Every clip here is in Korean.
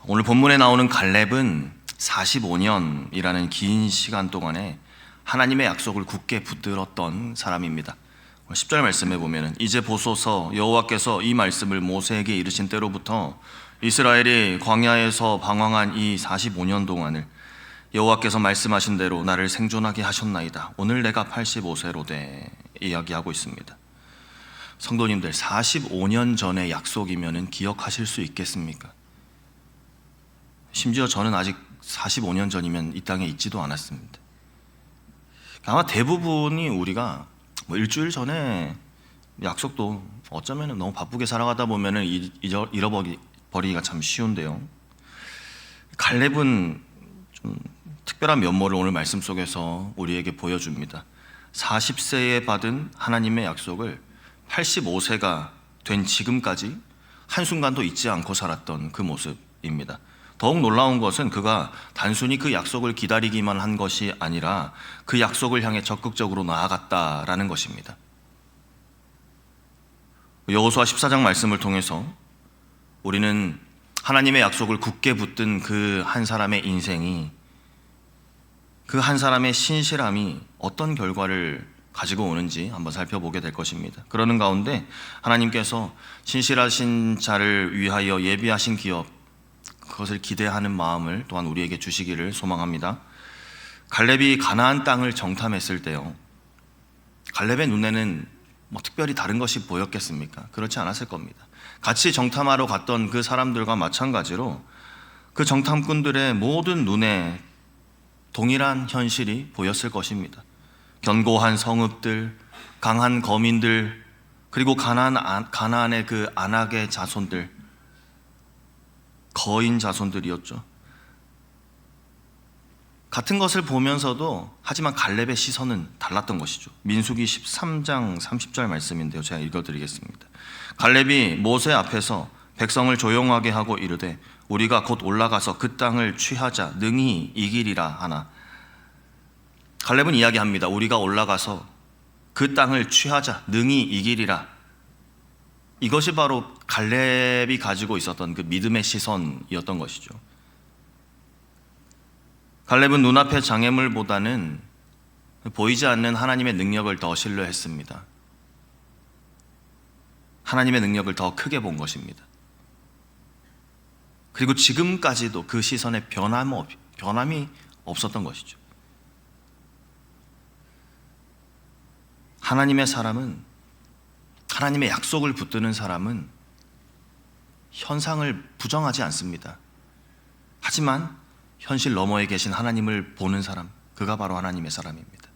오늘 본문에 나오는 갈렙은 45년이라는 긴 시간 동안에 하나님의 약속을 굳게 붙들었던 사람입니다. 10절 말씀에 보면 이제 보소서 여호와께서 이 말씀을 모세에게 이르신 때로부터 이스라엘이 광야에서 방황한 이 45년 동안을 여호와께서 말씀하신 대로 나를 생존하게 하셨나이다. 오늘 내가 85세로 돼 이야기하고 있습니다. 성도님들, 45년 전의 약속이면 기억하실 수 있겠습니까? 심지어 저는 아직 45년 전이면 이 땅에 있지도 않았습니다. 아마 대부분이 우리가 일주일 전에 약속도 어쩌면 너무 바쁘게 살아가다 보면 잃어버리기가 참 쉬운데요. 갈렙은 좀 특별한 면모를 오늘 말씀 속에서 우리에게 보여줍니다. 40세에 받은 하나님의 약속을 85세가 된 지금까지 한순간도 잊지 않고 살았던 그 모습입니다. 더욱 놀라운 것은 그가 단순히 그 약속을 기다리기만 한 것이 아니라 그 약속을 향해 적극적으로 나아갔다라는 것입니다. 여호수아 14장 말씀을 통해서 우리는 하나님의 약속을 굳게 붙든 그 한 사람의 인생이, 그 한 사람의 신실함이 어떤 결과를 가지고 오는지 한번 살펴보게 될 것입니다. 그러는 가운데 하나님께서 신실하신 자를 위하여 예비하신 기업, 그것을 기대하는 마음을 또한 우리에게 주시기를 소망합니다. 갈렙이 가나안 땅을 정탐했을 때요, 갈렙의 눈에는 특별히 다른 것이 보였겠습니까? 그렇지 않았을 겁니다. 같이 정탐하러 갔던 그 사람들과 마찬가지로 그 정탐꾼들의 모든 눈에 동일한 현실이 보였을 것입니다. 견고한 성읍들, 강한 거민들, 그리고 가나안의 그 안악의 자손들, 거인 자손들이었죠. 같은 것을 보면서도 하지만 갈렙의 시선은 달랐던 것이죠. 민수기 13장 30절 말씀인데요, 제가 읽어드리겠습니다. 갈렙이 모세 앞에서 백성을 조용하게 하고 이르되 우리가 곧 올라가서 그 땅을 취하자 능히 이기리라 하나. 갈렙은 이야기합니다. 우리가 올라가서 그 땅을 취하자 능히 이기리라. 이것이 바로 갈렙이 가지고 있었던 그 믿음의 시선이었던 것이죠. 갈렙은 눈앞의 장애물보다는 보이지 않는 하나님의 능력을 더 신뢰했습니다. 하나님의 능력을 더 크게 본 것입니다. 그리고 지금까지도 그 시선에 변함이 없었던 것이죠. 하나님의 사람은, 하나님의 약속을 붙드는 사람은 현상을 부정하지 않습니다. 하지만 현실 너머에 계신 하나님을 보는 사람, 그가 바로 하나님의 사람입니다.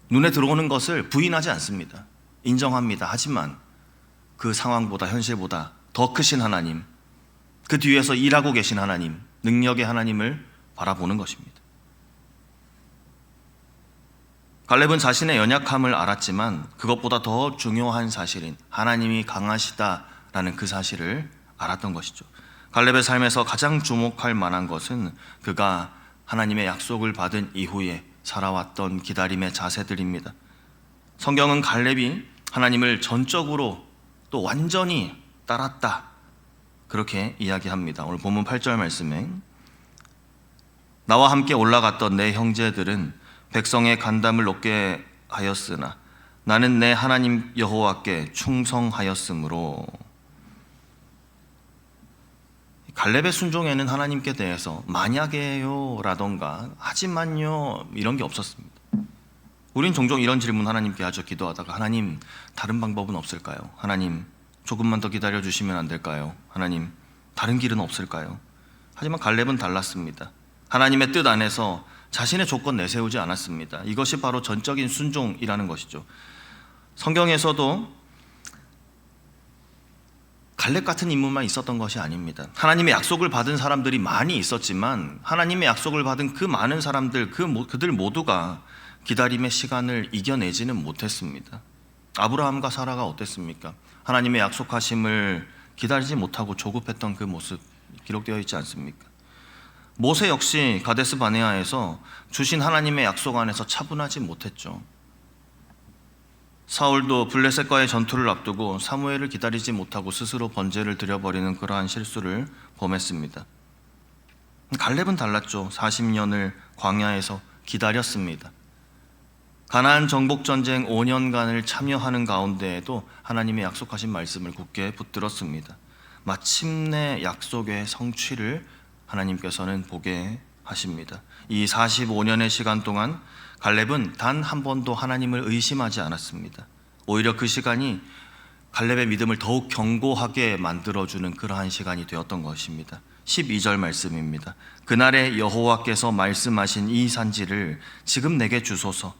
눈에 들어오는 것을 부인하지 않습니다. 인정합니다. 하지만 그 상황보다, 현실보다 더 크신 하나님, 그 뒤에서 일하고 계신 하나님, 능력의 하나님을 바라보는 것입니다. 갈렙은 자신의 연약함을 알았지만 그것보다 더 중요한 사실인 하나님이 강하시다라는 그 사실을 알았던 것이죠. 갈렙의 삶에서 가장 주목할 만한 것은 그가 하나님의 약속을 받은 이후에 살아왔던 기다림의 자세들입니다. 성경은 갈렙이 하나님을 전적으로 또 완전히 따랐다, 그렇게 이야기합니다. 오늘 본문 8절 말씀에 나와 함께 올라갔던 내 형제들은 백성의 간담을 높게 하였으나 나는 내 하나님 여호와께 충성하였으므로. 갈렙의 순종에는 하나님께 대해서 만약에요 라던가 하지만요 이런 게 없었습니다. 우린 종종 이런 질문 하나님께 하죠. 기도하다가 하나님 다른 방법은 없을까요? 하나님 조금만 더 기다려 주시면 안 될까요? 하나님 다른 길은 없을까요? 하지만 갈렙은 달랐습니다. 하나님의 뜻 안에서 자신의 조건 내세우지 않았습니다. 이것이 바로 전적인 순종이라는 것이죠. 성경에서도 갈렙 같은 인물만 있었던 것이 아닙니다. 하나님의 약속을 받은 사람들이 많이 있었지만 하나님의 약속을 받은 그 많은 사람들, 그들 모두가 기다림의 시간을 이겨내지는 못했습니다. 아브라함과 사라가 어땠습니까? 하나님의 약속하심을 기다리지 못하고 조급했던 그 모습 기록되어 있지 않습니까? 모세 역시 가데스 바네아에서 주신 하나님의 약속 안에서 차분하지 못했죠. 사울도 블레셋과의 전투를 앞두고 사무엘을 기다리지 못하고 스스로 번제를 드려버리는 그러한 실수를 범했습니다. 갈렙은 달랐죠. 40년을 광야에서 기다렸습니다. 가나안 정복 전쟁 5년간을 참여하는 가운데에도 하나님의 약속하신 말씀을 굳게 붙들었습니다. 마침내 약속의 성취를 하나님께서는 보게 하십니다. 이 45년의 시간 동안 갈렙은 단 한 번도 하나님을 의심하지 않았습니다. 오히려 그 시간이 갈렙의 믿음을 더욱 견고하게 만들어주는 그러한 시간이 되었던 것입니다. 12절 말씀입니다. 그날에 여호와께서 말씀하신 이 산지를 지금 내게 주소서.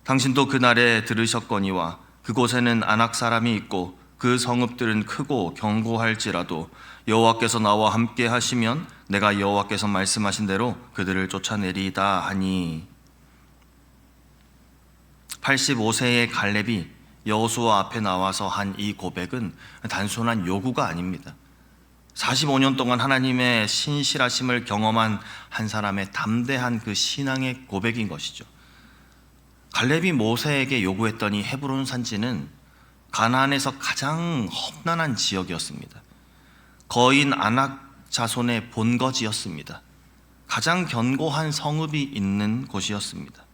당신도 그날에 들으셨거니와 그곳에는 아낙 사람이 있고 그 성읍들은 크고 견고할지라도 여호와께서 나와 함께 하시면 내가 여호와께서 말씀하신 대로 그들을 쫓아내리이다 하니. 85세의 갈렙이 여호수아 앞에 나와서 한 이 고백은 단순한 요구가 아닙니다. 45년 동안 하나님의 신실하심을 경험한 한 사람의 담대한 그 신앙의 고백인 것이죠. 갈렙이 모세에게 요구했던 이 헤브론 산지는 가나안에서 가장 험난한 지역이었습니다. 거인 아낙 자손의 본거지였습니다. 가장 견고한 성읍이 있는 곳이었습니다.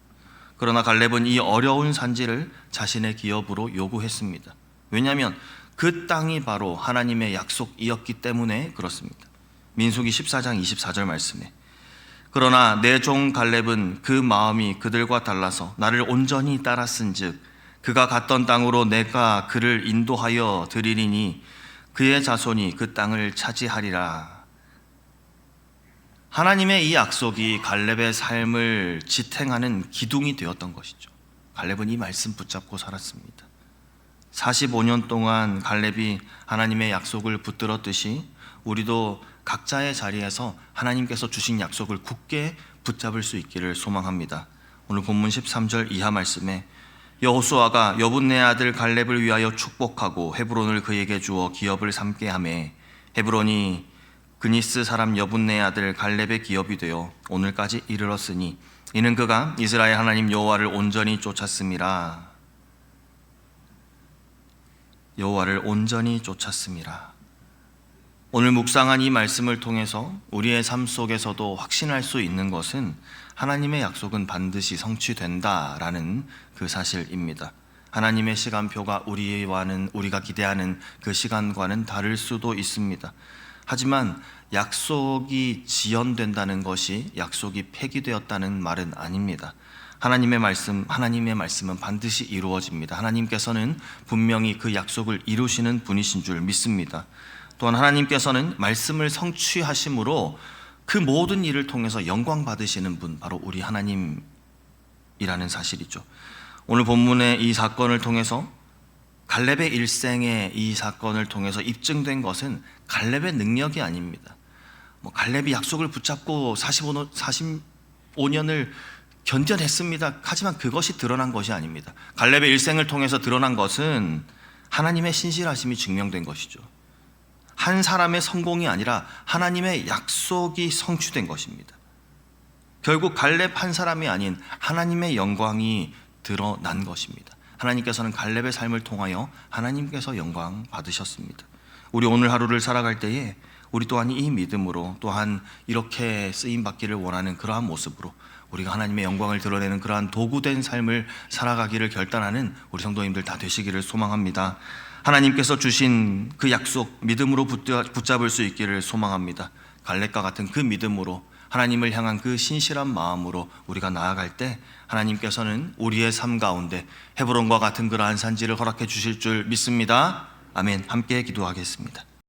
그러나 갈렙은 이 어려운 산지를 자신의 기업으로 요구했습니다. 왜냐하면 그 땅이 바로 하나님의 약속이었기 때문에 그렇습니다. 민수기 14장 24절 말씀에 그러나 내 종 갈렙은 그 마음이 그들과 달라서 나를 온전히 따랐은즉 그가 갔던 땅으로 내가 그를 인도하여 드리리니 그의 자손이 그 땅을 차지하리라. 하나님의 이 약속이 갈렙의 삶을 지탱하는 기둥이 되었던 것이죠. 갈렙은 이 말씀 붙잡고 살았습니다. 45년 동안 갈렙이 하나님의 약속을 붙들었듯이 우리도 각자의 자리에서 하나님께서 주신 약속을 굳게 붙잡을 수 있기를 소망합니다. 오늘 본문 13절 이하 말씀에 여호수아가 여분네 아들 갈렙을 위하여 축복하고 헤브론을 그에게 주어 기업을 삼게 하매 헤브론이 그니스 사람 여분네 아들 갈렙의 기업이 되어 오늘까지 이르렀으니 이는 그가 이스라엘 하나님 여호와를 온전히 쫓았음이라. 여호와를 온전히 쫓았음이라. 오늘 묵상한 이 말씀을 통해서 우리의 삶 속에서도 확신할 수 있는 것은 하나님의 약속은 반드시 성취된다라는 그 사실입니다. 하나님의 시간표가 우리가 기대하는 그 시간과는 다를 수도 있습니다. 하지만 약속이 지연된다는 것이 약속이 폐기되었다는 말은 아닙니다. 하나님의 말씀은 반드시 이루어집니다. 하나님께서는 분명히 그 약속을 이루시는 분이신 줄 믿습니다. 또한 하나님께서는 말씀을 성취하심으로 그 모든 일을 통해서 영광 받으시는 분, 바로 우리 하나님이라는 사실이죠. 오늘 본문의 이 사건을 통해서 갈렙의 일생의 이 사건을 통해서 입증된 것은 갈렙의 능력이 아닙니다. 갈렙이 약속을 붙잡고 45년을 견뎌냈습니다. 하지만 그것이 드러난 것이 아닙니다. 갈렙의 일생을 통해서 드러난 것은 하나님의 신실하심이 증명된 것이죠. 한 사람의 성공이 아니라 하나님의 약속이 성취된 것입니다. 결국 갈렙 한 사람이 아닌 하나님의 영광이 드러난 것입니다. 하나님께서는 갈렙의 삶을 통하여 하나님께서 영광 받으셨습니다. 우리 오늘 하루를 살아갈 때에 우리 또한 이 믿음으로 또한 이렇게 쓰임받기를 원하는 그러한 모습으로 우리가 하나님의 영광을 드러내는 그러한 도구된 삶을 살아가기를 결단하는 우리 성도님들 다 되시기를 소망합니다. 하나님께서 주신 그 약속 믿음으로 붙잡을 수 있기를 소망합니다. 갈렙과 같은 그 믿음으로 하나님을 향한 그 신실한 마음으로 우리가 나아갈 때 하나님께서는 우리의 삶 가운데 헤브론과 같은 그러한 산지를 허락해 주실 줄 믿습니다. 아멘. 함께 기도하겠습니다.